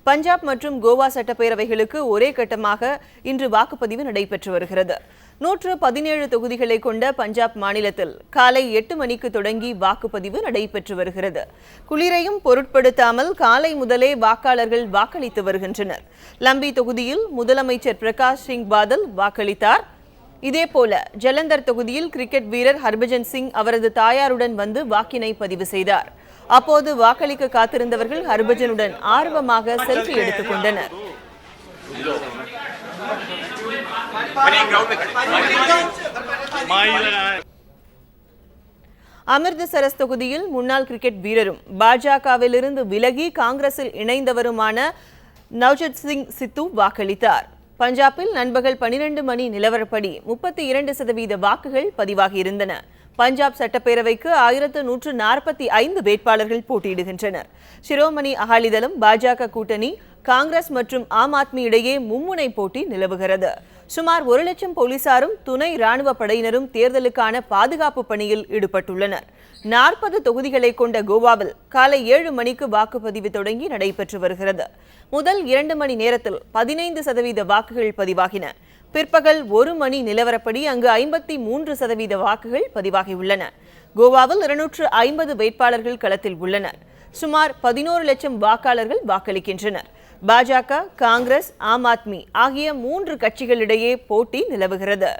பஞ்சாப் மற்றும் கோவா சட்டப்பேரவைகளுக்கு ஒரே கட்டமாக இன்று வாக்குப்பதிவு நடைபெற்று வருகிறது. 117 தொகுதிகளை கொண்ட பஞ்சாப் மாநிலத்தில் காலை 8 மணிக்கு தொடங்கி வாக்குப்பதிவு நடைபெற்று வருகிறது. குளிரையும் பொருட்படுத்தாமல் காலை முதலே வாக்காளர்கள் வாக்களித்து வருகின்றனர். லம்பி தொகுதியில் முதலமைச்சர் பிரகாஷ் சிங் பாதல் வாக்களித்தார். இதேபோல ஜலந்தர் தொகுதியில் கிரிக்கெட் வீரர் ஹர்பஜன் சிங் அவரது தாயாருடன் வந்து வாக்கினை பதிவு செய்தார். அப்போது வாக்களிக்க காத்திருந்தவர்கள் ஹர்பஜனுடன் ஆர்வமாக செல்ஃபி எடுத்துக் கொண்டனர். அமிர்தசரஸ் தொகுதியில் முன்னாள் கிரிக்கெட் வீரரும் பாஜகவிலிருந்து விலகி காங்கிரஸில் இணைந்தவருமான நவ்ஜத் சிங் சித்து வாக்களித்தார். பஞ்சாபில் நண்பகல் 12 மணி நிலவரப்படி 32% வாக்குகள் பதிவாகியிருந்தன. பஞ்சாப் சட்டப்பேரவைக்கு 1145 வேட்பாளர்கள் போட்டியிடுகின்றனர். சிரோமணி அகாலிதளம் பாஜக கூட்டணி காங்கிரஸ் மற்றும் ஆம் ஆத்மி இடையே மும்முனை போட்டி நிலவுகிறது. சுமார் 1 லட்சம் போலீசாரும் துணை ராணுவ படையினரும் தேர்தலுக்கான பாதுகாப்பு பணியில் ஈடுபட்டுள்ளனர். 40 தொகுதிகளை கொண்ட கோவாவில் காலை 7 மணிக்கு வாக்குப்பதிவு தொடங்கி நடைபெற்று வருகிறது. முதல் 2 மணி நேரத்தில் 15% வாக்குகள் பதிவாகின. பிற்பகல் 1 மணி நிலவரப்படி அங்கு 53% வாக்குகள் பதிவாகியுள்ளன. கோவாவில் 250 வேட்பாளர்கள் களத்தில் உள்ளனர். சுமார் 11 லட்சம் வாக்காளர்கள் வாக்களிக்கின்றனர். பாஜக, காங்கிரஸ், ஆம் ஆத்மி ஆகிய 3 கட்சிகளிடையே போட்டி நிலவுகிறது.